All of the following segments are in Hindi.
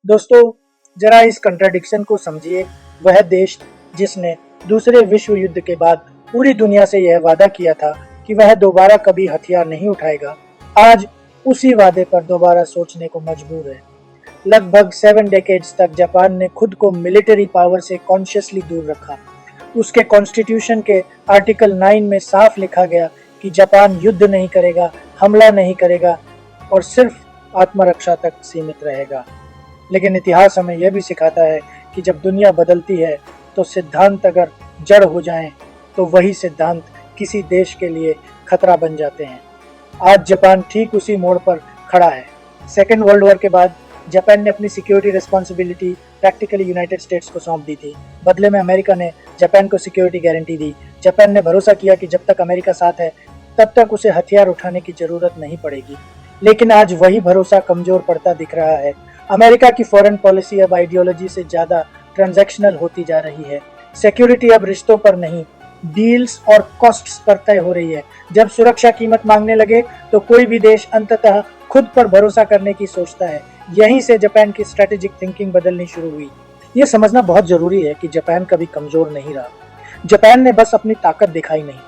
दोस्तों, जरा इस कंट्राडिक्शन को समझिए। वह देश जिसने दूसरे विश्व युद्ध के बाद पूरी दुनिया से यह वादा किया था कि वह दोबारा कभी हथियार नहीं उठाएगा, आज उसी वादे पर दोबारा सोचने को मजबूर है। लगभग 7 डेकेड्स तक जापान ने खुद को मिलिट्री पावर से कॉन्शियसली दूर रखा। उसके कॉन्स्टिट्यूशन के आर्टिकल 9 में साफ लिखा गया कि जापान युद्ध नहीं करेगा, हमला नहीं करेगा और सिर्फ आत्मरक्षा तक सीमित रहेगा। लेकिन इतिहास हमें यह भी सिखाता है कि जब दुनिया बदलती है तो सिद्धांत अगर जड़ हो जाएं तो वही सिद्धांत किसी देश के लिए खतरा बन जाते हैं। आज जापान ठीक उसी मोड़ पर खड़ा है। सेकेंड वर्ल्ड वॉर के बाद जापान ने अपनी security responsibility practically United states को सौंप दी थी। बदले में अमेरिका ने जापान को सिक्योरिटी गारंटी दी। जापान ने भरोसा किया कि जब तक अमेरिका साथ है तब तक उसे हथियार उठाने की जरूरत नहीं पड़ेगी। लेकिन आज वही भरोसा कमजोर पड़ता दिख रहा है। अमेरिका की फॉरेन पॉलिसी अब आइडियोलॉजी से ज्यादा ट्रांजैक्शनल होती जा रही है। सिक्योरिटी अब रिश्तों पर नहीं, डील्स और कॉस्ट्स पर तय हो रही है। जब सुरक्षा कीमत मांगने लगे तो कोई भी देश अंततः खुद पर भरोसा करने की सोचता है। यहीं से जापान की स्ट्रेटेजिक थिंकिंग बदलनी शुरू हुई। ये समझना बहुत जरूरी है कि जापान कभी कमजोर नहीं रहा। जापान ने बस अपनी ताकत दिखाई नहीं।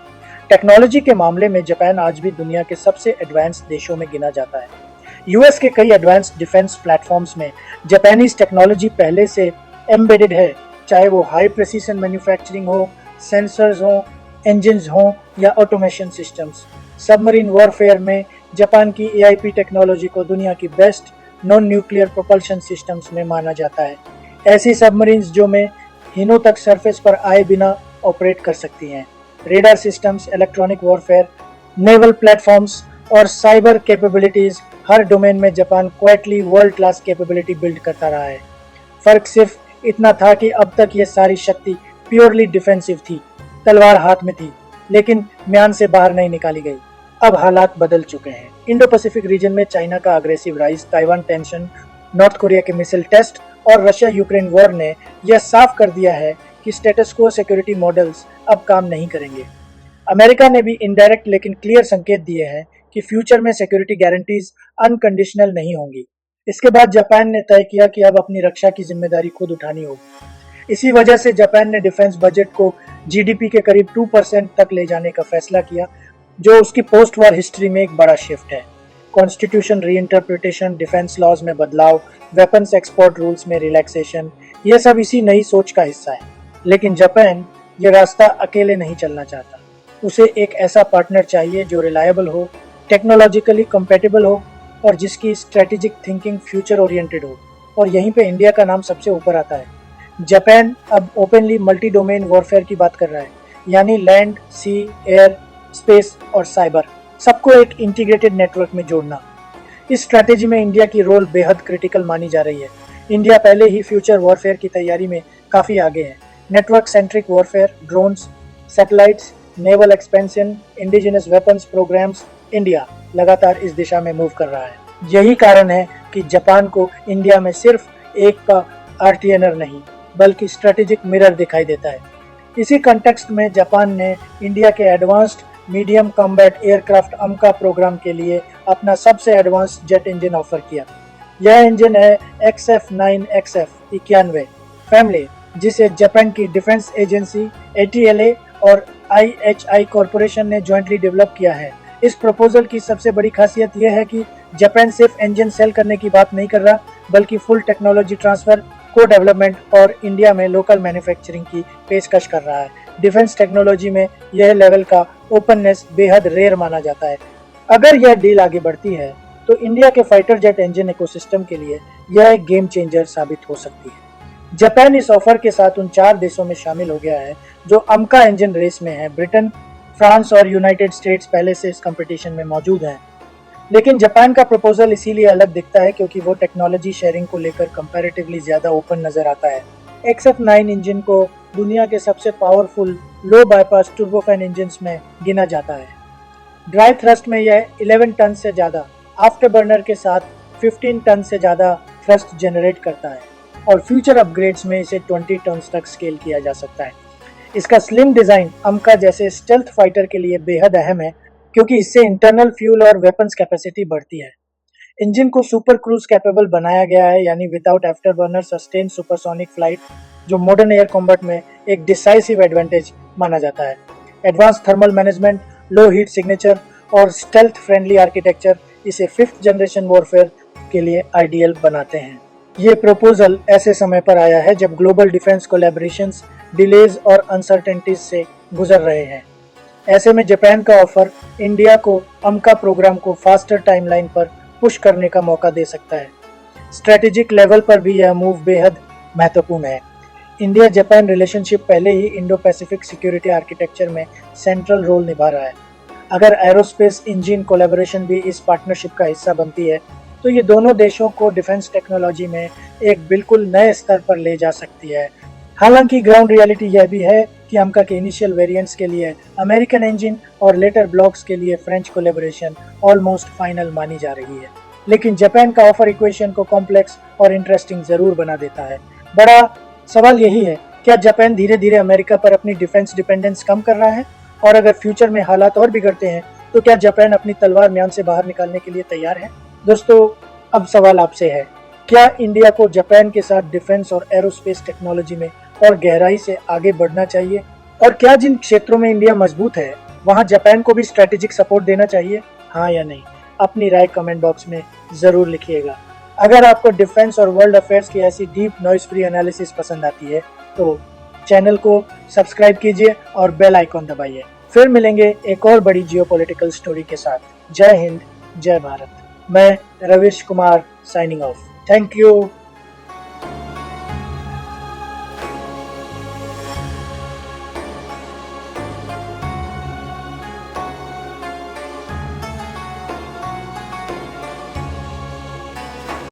टेक्नोलॉजी के मामले में जापान आज भी दुनिया के सबसे एडवांस देशों में गिना जाता है। यूएस के कई एडवांस्ड डिफेंस प्लेटफॉर्म्स में जापानीज टेक्नोलॉजी पहले से एम्बेडेड है, चाहे वो हाई प्रेसिशन मैन्युफैक्चरिंग हो, सेंसर्स हो, इंजन्स हो या ऑटोमेशन सिस्टम्स। सबमरीन वॉरफेयर में जापान की एआईपी टेक्नोलॉजी को दुनिया की best non nuclear propulsion systems में माना जाता है। ऐसी सबमरीन्स जो में हिनों तक सरफेस पर आए बिना ऑपरेट कर सकती हैं। Radar systems, electronic warfare, naval platforms और साइबर कैपेबिलिटीज, हर डोमेन में Japan quietly world class capability build करता रहा है। फर्क सिर्फ इतना था कि अब तक ये सारी शक्ति प्योरली डिफेंसिव थी, तलवार हाथ में थी, लेकिन म्यान से बाहर नहीं निकाली गई। अब हालात बदल चुके हैं। इंडो पैसिफिक रीजन में चाइना का aggressive rise, Taiwan tension, north Korea के मिसाइल टेस्ट और रशिया यूक्रेन वॉर ने यह साफ कर दिया है कि स्टेटस क्वो सिक्योरिटी मॉडल्स अब काम नहीं करेंगे। अमेरिका ने भी इनडायरेक्ट लेकिन क्लियर संकेत दिए हैं कि फ्यूचर में सिक्योरिटी गारंटीज अनकंडीशनल नहीं होंगी। इसके बाद जापान ने तय किया कि अब अपनी रक्षा की जिम्मेदारी खुद उठानी होगी। इसी वजह से जापान ने डिफेंस बजट को जीडीपी के करीब 2% तक ले जाने का फैसला किया, जो उसकी पोस्ट वॉर हिस्ट्री में एक बड़ा शिफ्ट है। कॉन्स्टिट्यूशन रीइंटरप्रिटेशन, डिफेंस लॉज में बदलाव, वेपन्स एक्सपोर्ट रूल्स में रिलैक्सेशन, ये सब इसी नई सोच का हिस्सा है। लेकिन जापान ये रास्ता अकेले नहीं चलना चाहता। उसे एक ऐसा पार्टनर चाहिए जो रिलायबल हो, टेक्नोलॉजिकली कंपैटिबल हो और जिसकी स्ट्रेटेजिक थिंकिंग फ्यूचर ओरिएंटेड हो। और यहीं पे इंडिया का नाम सबसे ऊपर आता है। जापान अब ओपनली मल्टी डोमेन वॉरफेयर की बात कर रहा है, यानी लैंड, सी, एयर, स्पेस और साइबर, सबको एक इंटीग्रेटेड नेटवर्क में जोड़ना। इस स्ट्रैटेजी में इंडिया की रोल बेहद क्रिटिकल मानी जा रही है। इंडिया पहले ही फ्यूचर वॉरफेयर की तैयारी में काफ़ी आगे है। Network centric warfare, drones, satellites, naval expansion, indigenous weapons programmes, India लगातार इस दिशा में मूव कर रहा है। यही कारण है कि जापान को इंडिया में सिर्फ एक का आरटीएनर नहीं बल्कि स्ट्रेटेजिक मिरर दिखाई देता है। इसी कंटेक्स्ट में जापान ने इंडिया के एडवांस्ड मीडियम कॉम्बैट एयरक्राफ्ट अमका प्रोग्राम के लिए अपना सबसे एडवांस्ड जेट इंजन ऑफर किया। यह इंजन है XF9XF91 फैमिली, जिसे जापान की डिफेंस एजेंसी ATLA और IHI कॉरपोरेशन ने ज्वाइंटली डेवलप किया है। इस प्रपोजल की सबसे बड़ी खासियत यह है कि जापान सिर्फ इंजन सेल करने की बात नहीं कर रहा, बल्कि फुल टेक्नोलॉजी ट्रांसफर, को डेवलपमेंट और इंडिया में लोकल मैन्युफैक्चरिंग की पेशकश कर रहा है। डिफेंस टेक्नोलॉजी में यह लेवल का ओपननेस बेहद रेयर माना जाता है। अगर यह डील आगे बढ़ती है तो इंडिया के फाइटर जेट इंजन इकोसिस्टम के लिए यह एक गेम चेंजर साबित हो सकती है। जापान इस ऑफर के साथ उन 4 देशों में शामिल हो गया है जो अमका इंजन रेस में है। ब्रिटेन, फ्रांस और यूनाइटेड स्टेट्स पहले से इस कंपटीशन में मौजूद हैं। लेकिन जापान का प्रपोजल इसीलिए अलग दिखता है क्योंकि वो टेक्नोलॉजी शेयरिंग को लेकर कंपैरेटिवली ज्यादा ओपन नजर आता है। XF9 इंजन को दुनिया के सबसे पावरफुल लो बाईपास टर्बोफैन इंजन्स में गिना जाता है। ड्राई थ्रस्ट में यह 11 टन से ज्यादा, आफ्टर बर्नर के साथ 15 टन से ज्यादा थ्रस्ट जनरेट करता है और फ्यूचर अपग्रेड्स में इसे 20 टन तक स्केल किया जा सकता है। इसका स्लिम डिजाइन अमका जैसे स्टेल्थ फाइटर के लिए बेहद अहम है क्योंकि इससे इंटरनल फ्यूल और वेपन्स कैपेसिटी बढ़ती है। इंजन को सुपर क्रूज कैपेबल बनाया गया है, यानी without after burner sustain supersonic flight, जो मॉडर्न एयर कॉम्बैट में एक डिसाइसिव एडवांटेज माना जाता है। Advance thermal management, low heat signature और स्टेल्थ फ्रेंडली आर्किटेक्चर इसे 5th जनरेशन वॉरफेयर के लिए आइडियल बनाते हैं। ये प्रपोजल ऐसे समय पर आया है जब ग्लोबल डिफेंस कोलैबोरेशंस डिलेज और अनसर्टेनिटीज से गुजर रहे हैं। ऐसे में जापान का ऑफर इंडिया को अमका प्रोग्राम को फास्टर टाइमलाइन पर पुश करने का मौका दे सकता है। स्ट्रेटेजिक लेवल पर भी यह मूव बेहद महत्वपूर्ण है। इंडिया जापान रिलेशनशिप पहले ही इंडो पैसिफिक सिक्योरिटी आर्किटेक्चर में सेंट्रल रोल निभा रहा है। अगर एरोस्पेस इंजन कोलैबोरेशन भी इस पार्टनरशिप का हिस्सा बनती है तो ये दोनों देशों को डिफेंस टेक्नोलॉजी में एक बिल्कुल नए स्तर पर ले जा सकती है। हालांकि ग्राउंड रियलिटी यह भी है कि अमका के इनिशियल वेरिएंट्स के लिए अमेरिकन इंजन और लेटर ब्लॉक्स के लिए फ्रेंच कोलैबोरेशन ऑलमोस्ट फाइनल मानी जा रही है। लेकिन जापान का ऑफर इक्वेशन को कॉम्प्लेक्स और इंटरेस्टिंग जरूर बना देता है। बड़ा सवाल यही है, क्या जापान धीरे धीरे अमेरिका पर अपनी डिफेंस डिपेंडेंस कम कर रहा है? और अगर फ्यूचर में हालात और बिगड़ते हैं तो क्या जापान अपनी तलवार म्यान से बाहर निकालने के लिए तैयार है? दोस्तों, अब सवाल आपसे है, क्या इंडिया को जापान के साथ डिफेंस और एरोस्पेस टेक्नोलॉजी में और गहराई से आगे बढ़ना चाहिए? और क्या जिन क्षेत्रों में इंडिया मजबूत है वहां जापान को भी स्ट्रेटेजिक सपोर्ट देना चाहिए? हाँ या नहीं? अपनी राय कमेंट बॉक्स में जरूर लिखिएगा। अगर आपको डिफेंस और वर्ल्ड अफेयर्स की ऐसी डीप नॉइज फ्री एनालिसिस पसंद आती है तो चैनल को सब्सक्राइब कीजिए और बेल आइकॉन दबाइए। फिर मिलेंगे एक और बड़ी जियोपॉलिटिकल स्टोरी के साथ। जय हिंद, जय भारत। मैं Ravish Kumar signing off. Thank you.